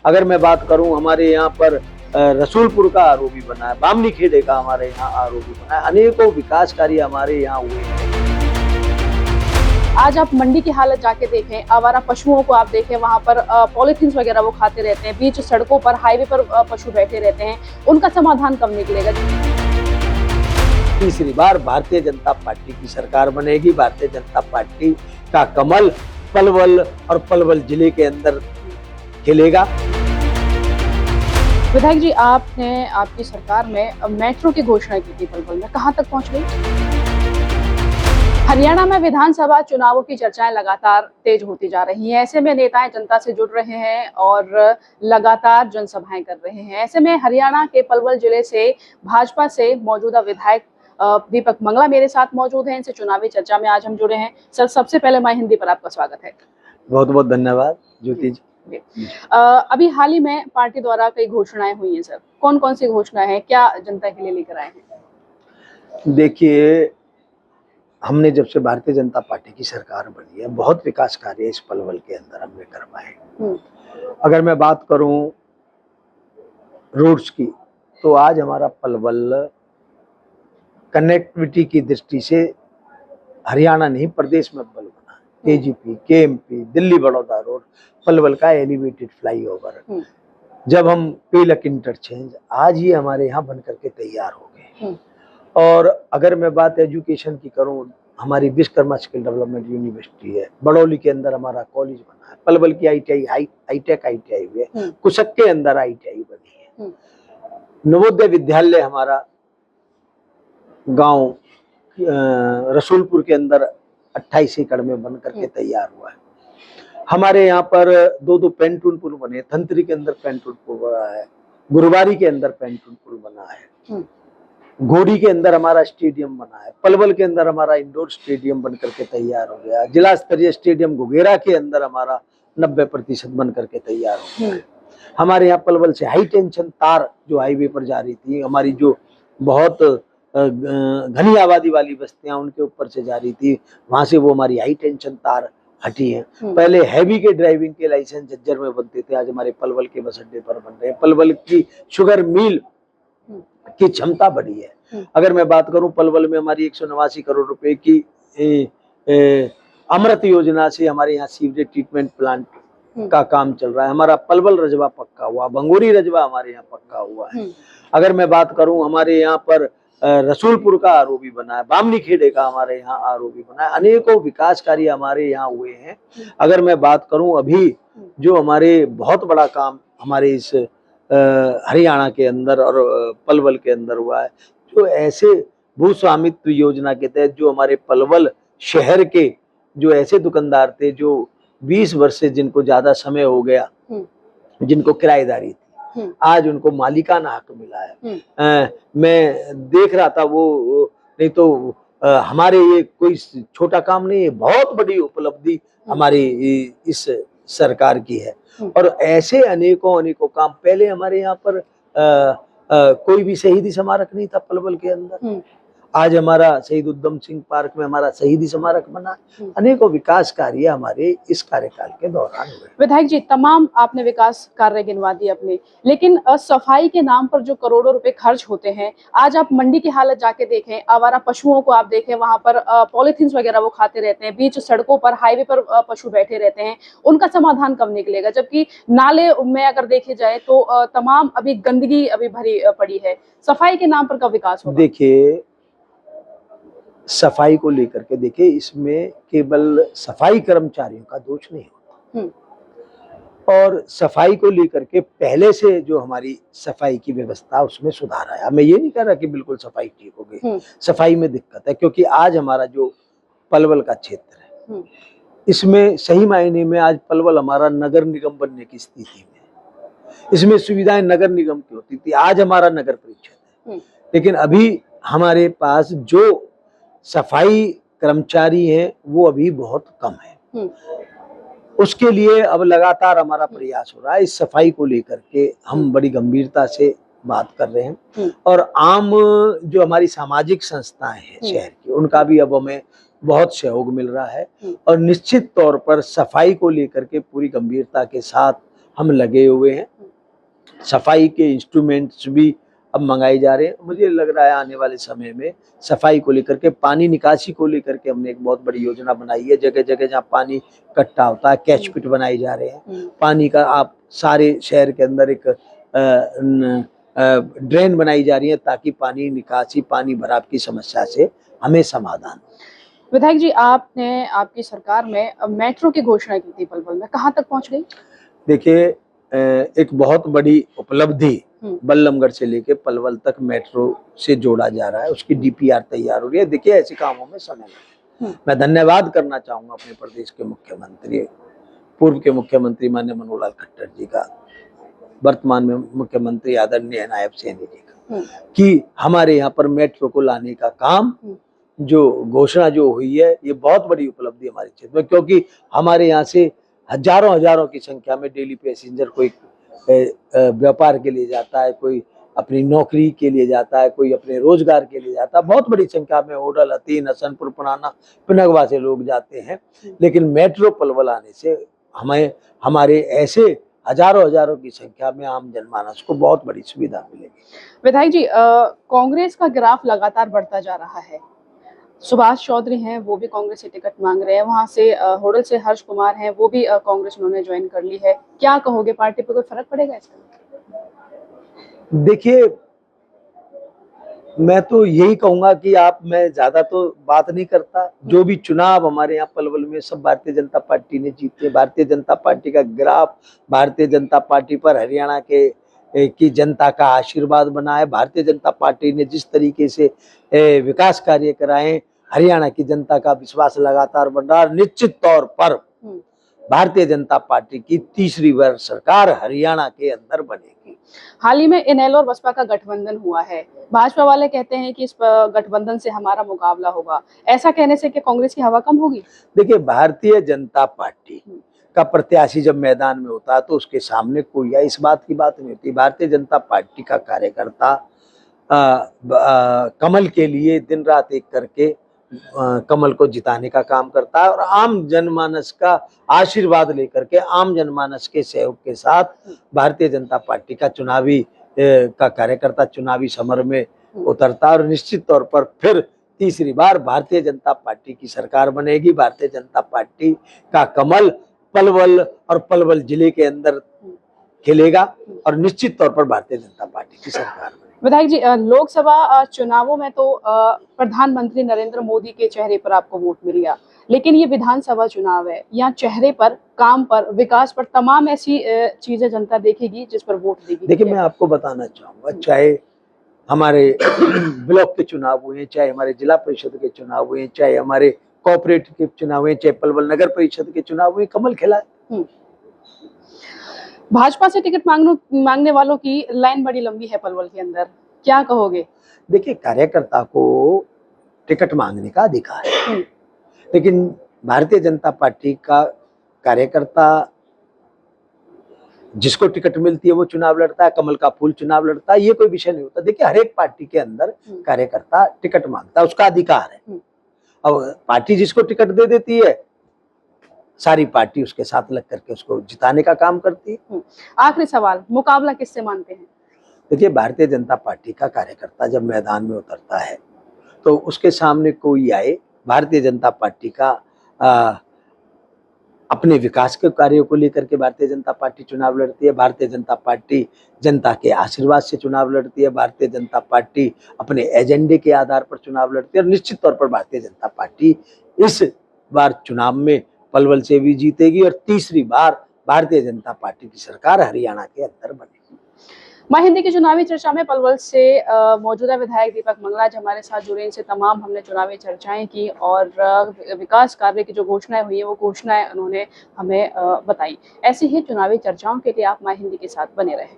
अगर मैं बात करूं हमारे यहाँ पर रसूलपुर का आरओबी बना है, बामनी खेड़े का हमारे यहाँ आरओबी बना है, अनेकों विकास कार्य हमारे यहाँ हुए हैं। आज आप मंडी की हालत जाके देखें, आवारा पशुओं को आप देखें, वहां पर पॉलीथीन वगैरह वो खाते रहते हैं, बीच सड़कों पर हाईवे पर पशु बैठे रहते हैं। उनका समाधान कब निकलेगा? तीसरी बार भारतीय जनता पार्टी की सरकार बनेगी। भारतीय जनता पार्टी का कमल पलवल और पलवल जिले के अंदर खिलेगा। विधायक जी, आपने आपकी सरकार में मेट्रो की घोषणा की थी पलवल में, कहां तक पहुंच गई? हरियाणा में विधानसभा चुनावों की चर्चाएं लगातार तेज होती जा रही हैं। ऐसे में नेताएं जनता से जुड़ रहे हैं और लगातार जनसभाएं कर रहे हैं। ऐसे में हरियाणा के पलवल जिले से भाजपा से मौजूदा विधायक दीपक मंगला मेरे साथ मौजूद हैं। इनसे चुनावी चर्चा में आज हम जुड़े हैं। सर, सबसे पहले माय हिंदी पर आपका स्वागत है। बहुत बहुत धन्यवाद ज्योति जी। अभी हाल ही में पार्टी द्वारा कई घोषणाएं हुई हैं सर, कौन कौन सी घोषणाएं हैं, क्या जनता के लिए लेकर आए हैं? देखिए, हमने जब से भारतीय जनता पार्टी की सरकार बनी है, बहुत विकास कार्य इस पलवल के अंदर हमने करवाए। अगर मैं बात करूं रोड्स की, तो आज हमारा पलवल कनेक्टिविटी की दृष्टि से हरियाणा नहीं प्रदेश में अव्वल बना। KGP, KMP, Delhi Baroda road, Palwal का एलिवेटेड फ्लाईओवर, जब हम पेलक इंटरचेंज, आज ये हमारे यहाँ बन करके तैयार हो गए। और अगर मैं बात एजुकेशन की करूं, हमारी विश्वकर्मा स्किल डेवलपमेंट यूनिवर्सिटी है, बड़ौली के अंदर हमारा कॉलेज बना है, पलवल की आईटीआई हाईटेक आईटीआई हुई है, कुशक के अंदर आईटीआई बनी है, नवोदय विद्यालय हमारा गांव रसूलपुर के अंदर 28 एकड़ में बन करके तैयार हुआ है। हमारे यहाँ पर दो पेंटून पुल बने, धंतरी के अंदर पेंटून पुल बना है, गुरुवारी के अंदर पेंटून पुल बना है, घोड़ी के अंदर हमारा स्टेडियम बना है, पलवल के अंदर हमारा इंडोर स्टेडियम बन करके तैयार हो गया, जिला स्तरीय स्टेडियम घुघेरा के अंदर हमारा 90% बन करके तैयार हो गया है। हमारे यहाँ पलवल से हाई टेंशन तार जो हाईवे पर जा रही थी, हमारी जो बहुत घनी आबादी वाली बस्तियां उनके ऊपर से जा रही थी, वहां से वो हमारी हाई टेंशन तार हटी है। पहले हैवी के ड्राइविंग के लाइसेंस झज्जर में बनते थे, आज हमारे पलवल के बस अड्डे पर बन रहे हैं। पलवल की शुगर मिल की क्षमता बढ़ी है। अगर मैं बात करूं, पलवल में हमारी 189 करोड़ रुपए की अमृत योजना से हमारे यहाँ सीवरेज ट्रीटमेंट प्लांट का काम चल रहा है। हमारा पलवल रजवा पक्का हुआ, भंगोरी रजवा हमारे यहाँ पक्का हुआ है। अगर मैं बात करूं, हमारे यहाँ पर रसूलपुर का आरओबी बना है, बामनी खेड़े का हमारे यहाँ आरओबी बना है, अनेकों विकास कार्य हमारे यहाँ हुए हैं। अगर मैं बात करूं, अभी जो हमारे बहुत बड़ा काम हमारे इस हरियाणा के अंदर और पलवल के अंदर हुआ है, जो ऐसे भू स्वामित्व योजना के तहत जो हमारे पलवल शहर के जो ऐसे दुकानदार थे जो 20 वर्ष से जिनको ज्यादा समय हो गया, जिनको किराएदारी थी, आज उनको मालिकाना हक मिला है। मैं देख रहा था, वो नहीं तो हमारे ये कोई छोटा काम नहीं है, बहुत बड़ी उपलब्धि हमारी इस सरकार की है। और ऐसे अनेकों काम, पहले हमारे यहाँ पर कोई भी शहीदी स्मारक नहीं था पलवल के अंदर, आज हमारा शहीद उद्यम सिंह पार्क में हमारा शहीदी स्मारक बना। अनेकों विकास कार्य हमारे इस कार्यकाल के दौरान हुए। विधायक जी, तमाम आपने विकास कार्य गिनवा दिए अपने, लेकिन सफाई के नाम पर जो करोड़ों रुपए खर्च होते हैं, आज आप मंडी की हालत जाके देखें, आवारा पशुओं को आप देखें, वहां पर पॉलीथीन वगैरह वो खाते रहते हैं, बीच सड़कों पर हाईवे पर पशु बैठे रहते हैं। उनका समाधान कब निकलेगा? जबकि नाले में अगर देखे जाए तो तमाम अभी गंदगी अभी भरी पड़ी है, सफाई के नाम पर कब विकास होगा? देखिए, सफाई को लेकर के देखिए, इसमें केवल सफाई कर्मचारियों का दोष नहीं होता, और सफाई को लेकर के पहले से जो हमारी सफाई की व्यवस्था उसमें सुधार आया। मैं ये नहीं कह रहा कि बिल्कुल सफाई ठीक हो गई, सफाई में दिक्कत है, क्योंकि आज हमारा जो पलवल का क्षेत्र है, इसमें सही मायने में आज पलवल हमारा नगर निगम बनने की स्थिति में है। इसमें सुविधाएं नगर निगम की होती थी, आज हमारा नगर परिषद है। लेकिन अभी हमारे पास जो सफाई कर्मचारी हैं वो अभी बहुत कम है। उसके लिए अब लगातार हमारा प्रयास हो रहा है। इस सफाई को लेकर के हम बड़ी गंभीरता से बात कर रहे हैं, और आम जो हमारी सामाजिक संस्थाएं हैं शहर की, उनका भी अब हमें बहुत सहयोग मिल रहा है। और निश्चित तौर पर सफाई को लेकर के पूरी गंभीरता के साथ हम लगे हुए हैं। सफाई के इंस्ट्रूमेंट्स भी अब मंगाए जा रहे हैं। मुझे लग रहा है आने वाले समय में सफाई को लेकर के, पानी निकासी को लेकर के हमने एक बहुत बड़ी योजना बनाई है। जगह जगह जहाँ पानी इकट्ठा होता है, कैच पिट बनाई जा रहे हैं। पानी का आप सारे शहर के अंदर एक ड्रेन बनाई जा रही है, ताकि पानी निकासी, पानी भराव की समस्या से हमें समाधान। विधायक जी, आपने आपकी सरकार में मेट्रो की घोषणा की थी पलवल में, कहाँ तक पहुंच गई? देखिए, एक बहुत बड़ी उपलब्धि बल्लमगढ़ से लेके पलवल तक मेट्रो से जोड़ा जा रहा है। उसकी डीपीआर तैयार हो रही है। देखिए, ऐसे कामों में समय लगता है। मैं धन्यवाद करना चाहूंगा अपने प्रदेश के मुख्यमंत्री, पूर्व के मुख्यमंत्री माननीय मनोहर लाल खट्टर जी का, वर्तमान में मुख्यमंत्री आदरणीय नायब सैनी जी का, कि हमारे यहाँ पर मेट्रो को लाने का काम, जो घोषणा जो हुई है, ये बहुत बड़ी उपलब्धि हमारे क्षेत्र में, क्योंकि हमारे यहाँ से हजारों हजारों की संख्या में डेली पैसेंजर, कोई व्यापार के लिए जाता है, कोई अपनी नौकरी के लिए जाता है, कोई अपने रोजगार के लिए जाता है। बहुत बड़ी संख्या में ओडल, हथीन, हसनपुर, पुराना, पिनगवा से लोग जाते हैं। लेकिन मेट्रो पलवल आने से हमें, हमारे ऐसे हजारों हजारों की संख्या में आम जनमानस को बहुत बड़ी सुविधा मिलेगी। विधायक जी, कांग्रेस का ग्राफ लगातार बढ़ता जा रहा है। सुभाष चौधरी हैं, वो भी कांग्रेस से टिकट मांग रहे हैं। वहां से होडल से हर्ष कुमार हैं, वो भी कांग्रेस उन्होंने ज्वाइन कर ली है। क्या कहोगे, पार्टी पे कोई फर्क पड़ेगा इसका? देखिए, मैं तो यही कहूंगा कि मैं ज्यादा तो बात नहीं करता। जो भी चुनाव हमारे यहाँ पलवल में सब भारतीय जनता पार्टी ने जीते। भारतीय जनता पार्टी का ग्राफ, भारतीय जनता पार्टी पर हरियाणा की जनता का आशीर्वाद बना है। भारतीय जनता पार्टी ने जिस तरीके से विकास कार्य कराए, हरियाणा की जनता का विश्वास लगातार बढ़ रहा है। निश्चित तौर पर भारतीय जनता पार्टी की तीसरी बार सरकार हरियाणा के अंदर बनेगी। हाल ही में इनेलो और बसपा का गठबंधन हुआ है। भाजपा वाले कहते हैं कि इस गठबंधन से हमारा मुकाबला होगा। ऐसा कहने से क्या कांग्रेस की हवा कम होगी? देखिए, भारतीय जनता पार्टी का प्रत्याशी जब मैदान में होता है तो उसके सामने कोई इस बात की बात नहीं होती। भारतीय जनता पार्टी का कार्यकर्ता कमल के लिए दिन रात एक करके कमल को जिताने का काम करता है, और आम जनमानस का आशीर्वाद लेकर के, आम जनमानस के सहयोग के साथ भारतीय जनता पार्टी का का कार्यकर्ता चुनावी समर में उतरता है। और निश्चित तौर पर फिर तीसरी बार भारतीय जनता पार्टी की सरकार बनेगी। भारतीय जनता पार्टी का कमल पलवल और पलवल जिले के अंदर खिलेगा, और निश्चित तौर पर भारतीय जनता पार्टी की सरकार बनेगी। विधायक जी, लोकसभा चुनावों में तो प्रधानमंत्री नरेंद्र मोदी के चेहरे पर आपको वोट मिल गया, लेकिन ये विधानसभा चुनाव है। यहाँ चेहरे पर, काम पर, विकास पर, तमाम ऐसी चीजें जनता देखेगी जिस पर वोट देगी। देखिए, मैं आपको बताना चाहूंगा, चाहे हमारे ब्लॉक के चुनाव हुए, चाहे हमारे जिला परिषद के चुनाव हुए, चाहे हमारे कोऑपरेटिव के चुनाव हुए, चाहे पलवल नगर परिषद के चुनाव हुए, कमल खिला है। भाजपा से टिकट मांगने वालों की लाइन बड़ी लंबी है पलवल के अंदर, क्या कहोगे? देखिए, कार्यकर्ता को टिकट मांगने का अधिकार है, लेकिन भारतीय जनता पार्टी का कार्यकर्ता जिसको टिकट मिलती है वो चुनाव लड़ता है, कमल का फूल चुनाव लड़ता है, ये कोई विषय नहीं होता। देखिए, हर एक पार्टी के अंदर कार्यकर्ता टिकट मांगता है, उसका अधिकार है। अब पार्टी जिसको टिकट दे देती है, सारी पार्टी उसके साथ लग करके उसको जिताने का काम करती है। आखिरी सवाल, मुकाबला किससे मानते हैं? देखिए, भारतीय जनता पार्टी का कार्यकर्ता जब मैदान में उतरता है तो उसके सामने कोई आए, भारतीय जनता पार्टी का अपने विकास के कार्यों को लेकर के भारतीय जनता पार्टी चुनाव लड़ती है। भारतीय जनता पार्टी जनता के आशीर्वाद से चुनाव लड़ती है। भारतीय जनता पार्टी अपने एजेंडे के आधार पर चुनाव लड़ती है, और निश्चित तौर पर भारतीय जनता पार्टी इस बार चुनाव में पलवल से भी जीतेगी, और तीसरी बार भारतीय जनता पार्टी की सरकार हरियाणा के अंदर बनेगी। माँ हिंदी की चुनावी चर्चा में पलवल से मौजूदा विधायक दीपक मंगला आज हमारे साथ जुड़े। इनसे तमाम हमने चुनावी चर्चाएं की, और विकास कार्य की जो घोषणाएं हुई है वो घोषणाएं उन्होंने हमें बताई। ऐसी ही चुनावी चर्चाओं के लिए आप माँ हिंदी के साथ बने रहें।